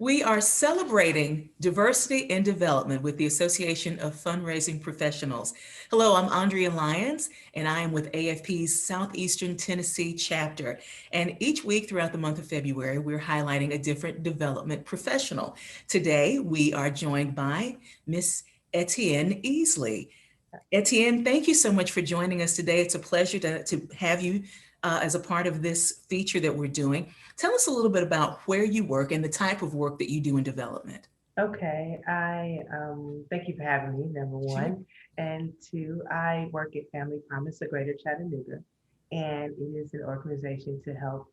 We are celebrating diversity and development with the Association of Fundraising Professionals. Hello, I'm Andrea Lyons, and I am with AFP's Southeastern Tennessee chapter. And each week throughout the month of February, we're highlighting a different development professional. Today, we are joined by Miss Etienne Easley. Etienne, thank you so much for joining us today. It's a pleasure to have you as a part of this feature that we're doing. Tell us a little bit about where you work and the type of work that you do in development. Okay, I thank you for having me, number Sure. one. And two, I work at Family Promise of Greater Chattanooga, and it is an organization to help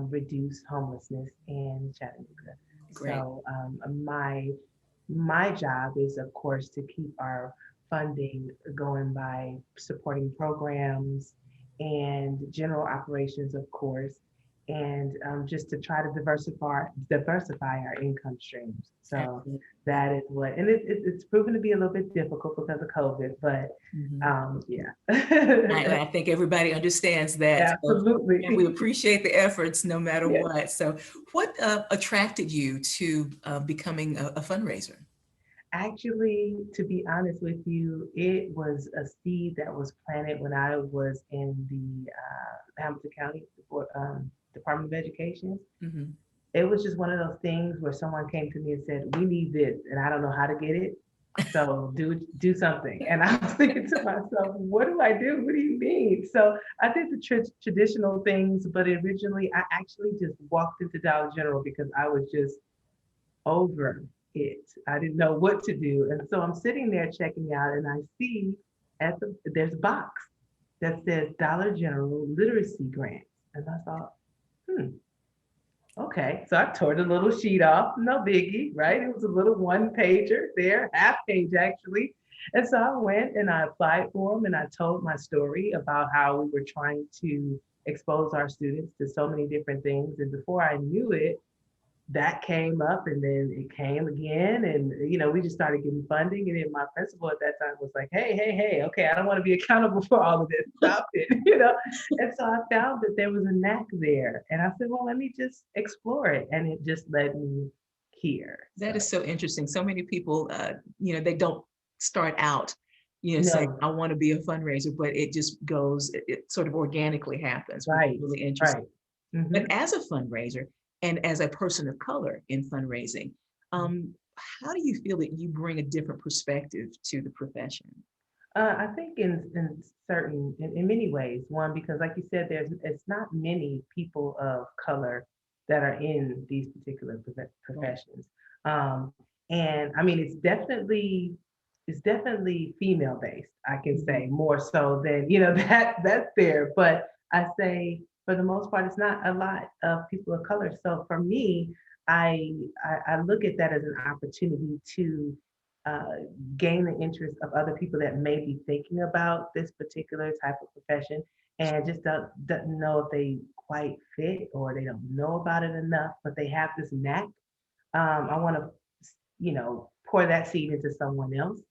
reduce homelessness in Chattanooga. Great. So my job is, of course, to keep our funding going by supporting programs and general operations, of course, and just to try to diversify our income streams. So Excellent. that is what, and it's proven to be a little bit difficult because of COVID, but Mhm. yeah, I think everybody understands that. So, and we absolutely. appreciate the efforts no matter Yeah. what. So, what attracted you to becoming a fundraiser? Actually, to be honest with you, it was a seed that was planted when I was in the Hamilton County Department of Education. Hmm. It was just one of those things where someone came to me and said, "We need this," and I don't know how to get it, so do something. And I was thinking to myself, "What do I do? What do you mean?" So I did the traditional things, but originally I actually just walked into Dollar General because I was just over it. I didn't know what to do. And so I'm sitting there checking out and I see there's a box that says Dollar General Literacy Grants. And I thought, hmm, okay. So I tore the little sheet off, no biggie, right? It was a little one pager there, half page actually. And so I went and I applied for them and I told my story about how we were trying to expose our students to so many different things. And before I knew it, that came up and then it came again and we just started getting funding and then my principal at that time was like, hey, okay, I don't want to be accountable for all of this, stop it. And so I found that there was a knack there and I said, well, let me just explore it, and it just led me here. That So is so interesting. So many people, they don't start out, saying, no, I want to be a fundraiser, but it just goes, it sort of organically happens, which is right, really interesting. right. Hmm. But as a fundraiser and as a person of color in fundraising, um, how do you feel that you bring a different perspective to the profession? I think in many ways. One, because like you said, it's not many people of color that are in these particular Right. professions. And I mean, it's definitely female based. I can Mhm. say more so than that's there. But I say for the most part, it's not a lot of people of color. So for me, I I look at that as an opportunity to uh, gain the interest of other people that may be thinking about this particular type of profession and just don't know if they quite fit or they don't know about it enough, but they have this knack. I want to, pour that seed into someone else,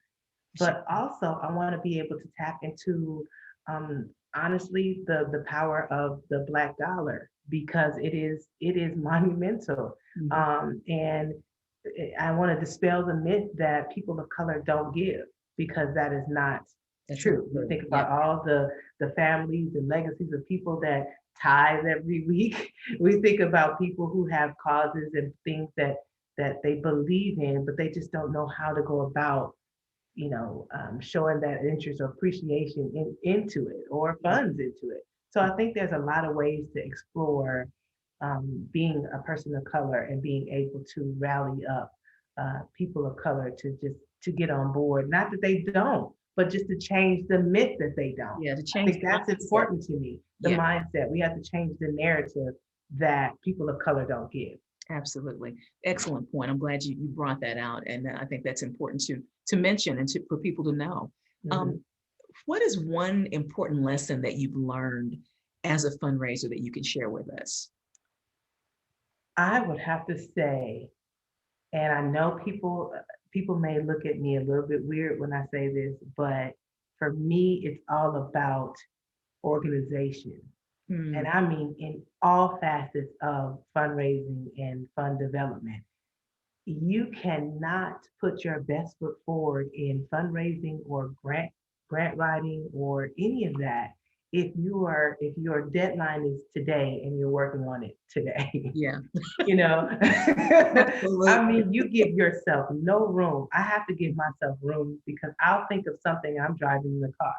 Sure. but also I want to be able to tap into, honestly, the power of the black dollar because it is monumental, Mhm. and I want to dispel the myth that people of color don't give because that is not That's not true. We true. think Yeah. about all the families and legacies of people that tithe every week. We think about people who have causes and things that they believe in, but they just don't know how to go about showing that interest or appreciation into it or Yeah. funds into it. So I think there's a lot of ways to explore being a person of color and being able to rally up people of color to get on board. Not that they don't, but just to change the myth that they don't. Yeah. To I change think the that's mindset. important to me. The Yeah. mindset. We have to change the narrative that people of color don't give. Absolutely. Excellent point. I'm glad you brought that out. And I think that's important to mention and for people to know. Um, Mhm. what is one important lesson that you've learned as a fundraiser that you can share with us? I would have to say, and I know people may look at me a little bit weird when I say this, but for me, it's all about organization. And Hmm. I mean in all facets of fundraising and fund development. you cannot put your best foot forward in fundraising or grant writing or any of that if your deadline is today and you're working on it today. Yeah, You know, I absolutely. mean, you give yourself no room. I have to give myself room because I'll think of something I'm driving in the car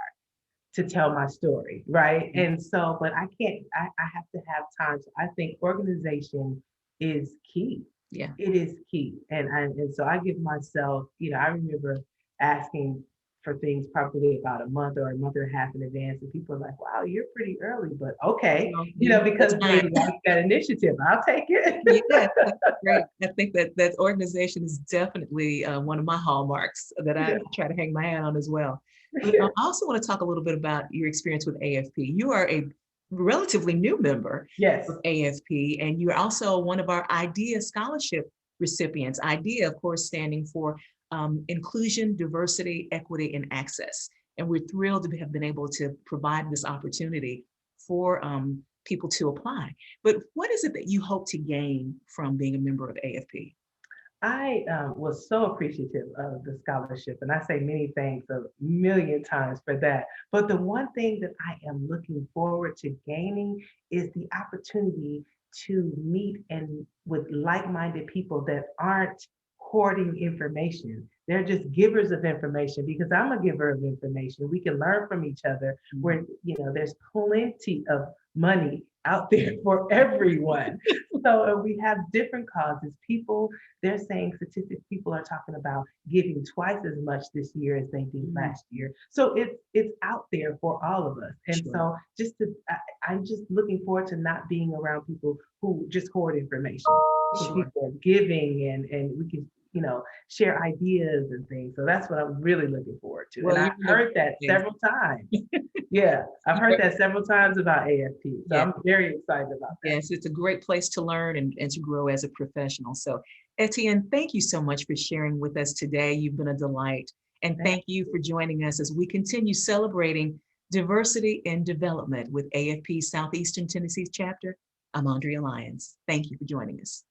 to tell my story, right? And so, but I can't, I have to have time. So I think organization is key. Yeah. It is key. And so I give myself, I remember asking for things probably about a month or a month and a half in advance. And people are like, wow, you're pretty early, but okay, Well, you have because time. they like that initiative. I'll take it. Yes, that's great. I think that organization is definitely one of my hallmarks that I Yeah. try to hang my hat on as well. But I also want to talk a little bit about your experience with AFP. You are a relatively new member Yes. of AFP, and you're also one of our IDEA scholarship recipients. IDEA, of course, standing for Inclusion, Diversity, Equity, and Access. And we're thrilled to have been able to provide this opportunity for people to apply. But what is it that you hope to gain from being a member of AFP? I was so appreciative of the scholarship, and I say many thanks a million times for that. But the one thing that I am looking forward to gaining is the opportunity to meet and with like-minded people that aren't hoarding information. They're just givers of information because I'm a giver of information. We can learn from each other. Where there's plenty of money out there for everyone. So we have different causes. People they're saying statistics people are talking about giving twice as much this year as they did Mhm. last year. So it's out there for all of us. And Sure, so I'm just looking forward to not being around people who just hoard information. So sure. people are giving and we can, share ideas and things. So that's what I'm really looking forward to. And Well, I've you're in the heard that place. several times. Yeah, I've heard that several times about AFP. So Yeah. I'm very excited about that. Yes, it's a great place to learn and to grow as a professional. So, Etienne, thank you so much for sharing with us today. You've been a delight. And Thank thank you for joining us as we continue celebrating diversity and development with AFP Southeastern Tennessee's chapter. I'm Andrea Lyons. Thank you for joining us.